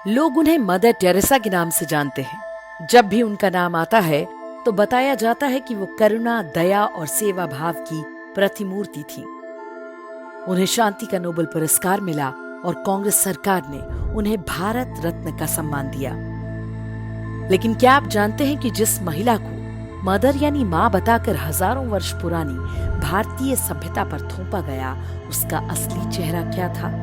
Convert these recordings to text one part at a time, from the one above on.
लोग उन्हें mother Teresa के नाम से जानते हैं। जब भी उनका नाम आता है तो बताया जाता है कि वो करुणा, दया और सेवा भाव की प्रतिमूर्ति थी। उन्हें शांति का नोबेल पुरस्कार मिला और कांग्रेस सरकार ने उन्हें भारत रत्न का सम्मान दिया। लेकिन क्या आप जानते हैं कि जिस महिला को मदर यानी माँ बताकर हजारों वर्ष पुरानी भारतीय सभ्यता पर थोपा गया, उसका असली चेहरा क्या था?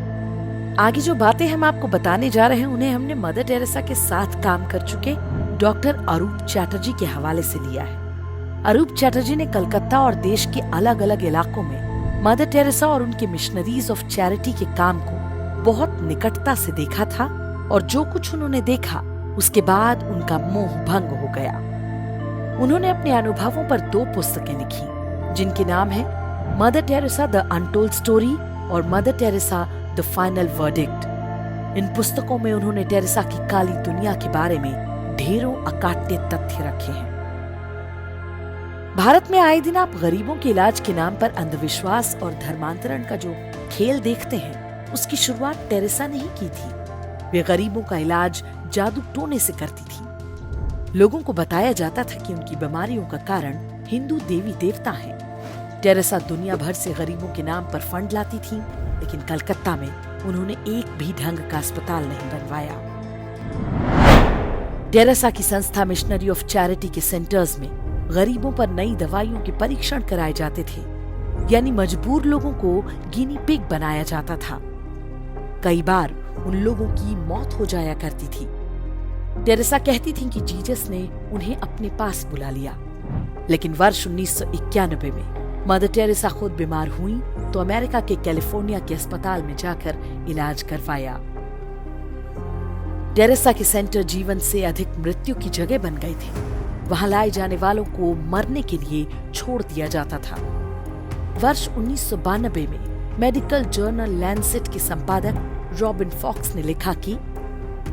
आगे जो बातें हम आपको बताने जा रहे हैं उन्हें हमने मदर टेरेसा के साथ काम कर चुके डॉक्टर अरूप चैटर्जी के हवाले से लिया है। अरूप चैटर्जी ने कलकत्ता और देश के अलग अलग इलाकों में मदर टेरेसा और उनके मिशनरीज ऑफ चैरिटी के काम को बहुत निकटता से देखा था और जो कुछ उन्होंने देखा उसके बाद उनका मोह भंग हो गया। उन्होंने अपने अनुभवों पर 2 पुस्तकें लिखी जिनके नाम है Mother Teresa the untold story और Mother Teresa the final verdict. इन पुस्तकों में उन्होंने टेरेसा की काली दुनिया के बारे में ढेरों अकाट्य तथ्य रखे हैं। भारत में आए दिन आप गरीबों के इलाज के नाम पर अंधविश्वास और धर्मांतरण का जो खेल देखते हैं, उसकी शुरुआत टेरेसा ने ही की थी। वे गरीबों का इलाज जादू टोने से करती थी। लोगों को बताया जाता था कि उनकी बीमारियों का कारण हिंदू देवी देवता हैं। टेरेसा दुनिया भर से गरीबों के नाम पर फंड लाती थीं, लेकिन कलकत्ता में उन्होंने एक भी ढंग का अस्पताल नहीं बनवाया। टेरेसा की संस्था मिशनरी ऑफ चैरिटी के सेंटर्स में गरीबों पर नई दवाइयों के परीक्षण कराए जाते थे, यानी मजबूर लोगों को गिनी पिग बनाया जाता था। कई बार उन लोगों की मौत हो जाया करती थी। टेरेसा कहती थीं कि जीसस ने उन्हें अपने पास बुला लिया। लेकिन वर्ष 1991 में मदर टेरेसा खुद बीमार हुई तो अमेरिका के कैलिफोर्निया के अस्पताल में जाकर इलाज करवाया। टेरेसा के सेंटर जीवन से अधिक मृत्यु की जगह बन गए थे। वहां लाए जाने वालों को मरने के लिए छोड़ दिया जाता था। वर्ष 1992 में मेडिकल जर्नल लैंसेट के संपादक रॉबिन फॉक्स ने लिखा कि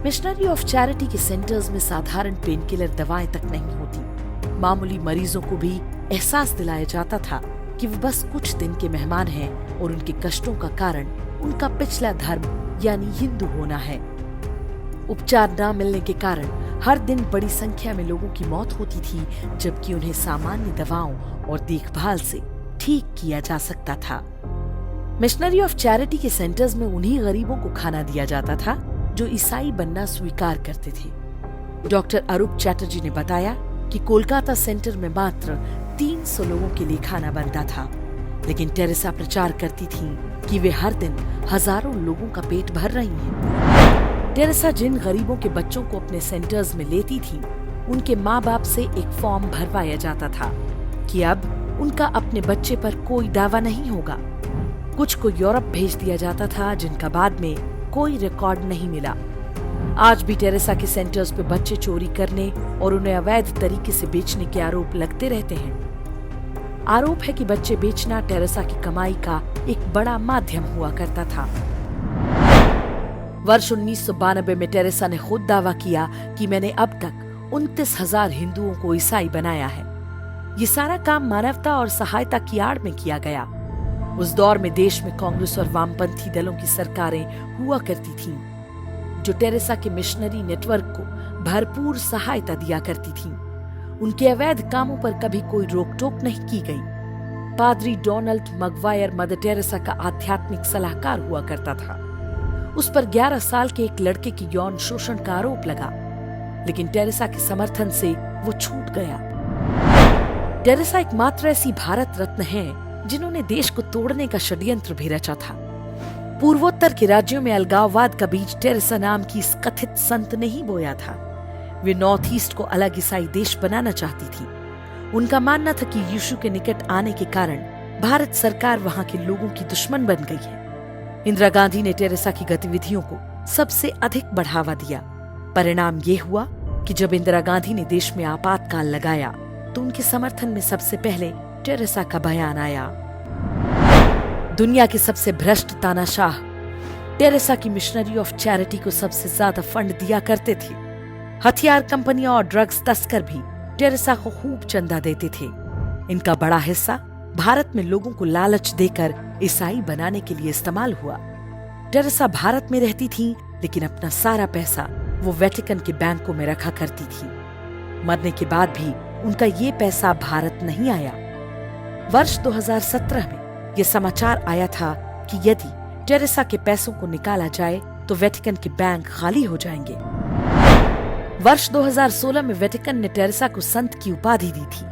मिशनरी ऑफ चैरिटी के सेंटर्स में साधारण पेन किलर दवाएं तक नहीं होती। मामूली मरीजों को भी एहसास दिलाया जाता था कि वो बस कुछ दिन के मेहमान हैं और उनके कष्टों का कारण उनका पिछला धर्म यानी हिंदू होना है। उपचार न मिलने के कारण हर दिन बड़ी संख्या में लोगों की मौत होती थी, जबकि उन्हें सामान्य दवाओं और देखभाल से ठीक किया जा सकता था। मिशनरी ऑफ चैरिटी के सेंटर्स में उन्हीं गरीबों को खाना दिया जाता था जो ईसाई बनना स्वीकार करते थे। डॉक्टर अरूप चैटर्जी ने बताया कि कोलकाता सेंटर में मात्र 300 लोगों के लिए खाना बनता था, लेकिन टेरेसा प्रचार करती थी कि वे हर दिन हजारों लोगों का पेट भर रही हैं। टेरेसा जिन गरीबों के बच्चों को अपने सेंटर्स में लेती थी, उनके माँ बाप से एक फॉर्म भरवाया जाता था कि अब उनका अपने बच्चे पर कोई दावा नहीं होगा। कुछ को यूरोप भेज दिया जाता था, जिनका बाद में कोई रिकॉर्ड नहीं मिला। आज भी टेरेसा के सेंटर्स पे बच्चे चोरी करने और उन्हें अवैध तरीके से बेचने के आरोप लगते रहते हैं। आरोप है कि बच्चे बेचना टेरेसा की कमाई का एक बड़ा माध्यम हुआ करता था। वर्ष 1992 में टेरेसा ने खुद दावा किया कि मैंने अब तक 29,000 हिंदुओं को ईसाई बनाया है। ये सारा काम मानवता और सहायता की आड़ में किया गया। उस दौर में देश में कांग्रेस और वामपंथी दलों की सरकारें हुआ करती थीं, जो टेरेसा के मिशनरी नेटवर्क को भरपूर सहायता दिया करती थीं। उनके अवैध कामों पर कभी कोई रोक टोक नहीं की गई। पादरी डोनाल्ड मगवायर मदर टेरेसा का आध्यात्मिक सलाहकार हुआ करता था। उस पर 11 साल के एक लड़के के यौन शोषण का आरोप लगा, लेकिन टेरेसा के समर्थन से वो छूट गया। टेरेसा एकमात्र ऐसी भारत रत्न है जिन्होंने देश को तोड़ने का षड्यंत्र भी रचा था। पूर्वोत्तर के राज्यों में अलगाववाद का बीज टेरेसा नाम की इस कथित संत ने ही बोया था। वे नॉर्थ ईस्ट को अलग ईसाई देश बनाना चाहती थी। उनका मानना था कि यीशु के निकट आने के कारण भारत सरकार वहां के लोगों की दुश्मन बन गई है। इंदिरा गांधी ने टेरेसा की गतिविधियों को सबसे अधिक बढ़ावा दिया। परिणाम ये हुआ कि जब इंदिरा गांधी ने देश में आपातकाल लगाया तो उनके समर्थन में सबसे पहले टेरेसा का बयान आया। दुनिया के सबसे भ्रष्ट तानाशाह टेरेसा की मिशनरी ऑफ चैरिटी को सबसे ज्यादा फंड दिया करते थे। हथियार कंपनियां और ड्रग्स तस्कर भी टेरेसा को खूब चंदा देते थे। इनका बड़ा हिस्सा भारत में लोगों को लालच देकर ईसाई बनाने के लिए इस्तेमाल हुआ। टेरेसा भारत में रहती थी, लेकिन अपना सारा पैसा वो वेटिकन के बैंकों में रखा करती थी। मरने के बाद भी उनका ये पैसा भारत नहीं आया। वर्ष 2017 में यह समाचार आया था कि यदि टेरेसा के पैसों को निकाला जाए तो वेटिकन के बैंक खाली हो जाएंगे। वर्ष 2016 में वेटिकन ने टेरेसा को संत की उपाधि दी थी।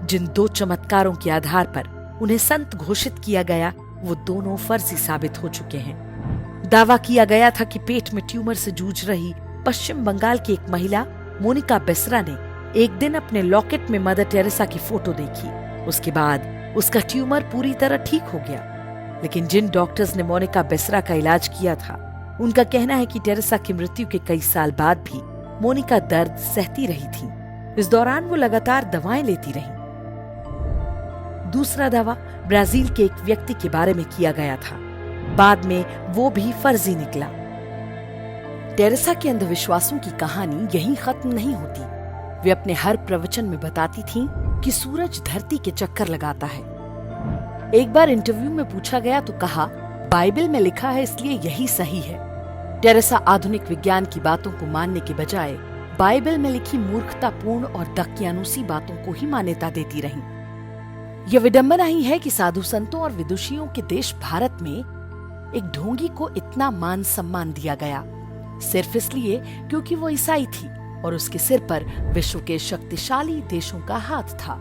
जिन 2 चमत्कारों के आधार पर उन्हें संत घोषित किया गया, वो दोनों फर्जी साबित हो चुके हैं। दावा किया गया था कि पेट में ट्यूमर से जूझ रही पश्चिम बंगाल की एक महिला मोनिका बेसरा ने एक दिन अपने लॉकेट में मदर टेरेसा की फोटो देखी। उसके बाद उसका ट्यूमर पूरी तरह ठीक हो गया। लेकिन जिन डॉक्टर्स ने मोनिका बेसरा का इलाज किया था, उनका कहना है कि टेरेसा की मृत्यु के कई साल बाद भी मोनिका दर्द सहती रही थी। इस दौरान वो लगातार दवाएं लेती रही। दूसरा दावा ब्राजील के एक व्यक्ति के बारे में किया गया था। बाद में वो भी फर्जी निकला। टेरेसा के अंधविश्वासों की कहानी यहीं खत्म नहीं होती। वे अपने हर प्रवचन में बताती थीं कि सूरज धरती के चक्कर लगाता है। एक बार इंटरव्यू में पूछा गया तो कहा, बाइबल में लिखा है इसलिए यही सही है। टेरेसा आधुनिक विज्ञान की बातों को मानने के बजाय बाइबल में लिखी मूर्खतापूर्ण और दकियानुसी बातों को ही मान्यता देती रही। यह विडंबना ही है कि साधु संतों और विदुषियों के देश भारत में एक ढोंगी को इतना मान सम्मान दिया गया, सिर्फ इसलिए क्योंकि वो ईसाई थी और उसके सिर पर विश्व के शक्तिशाली देशों का हाथ था।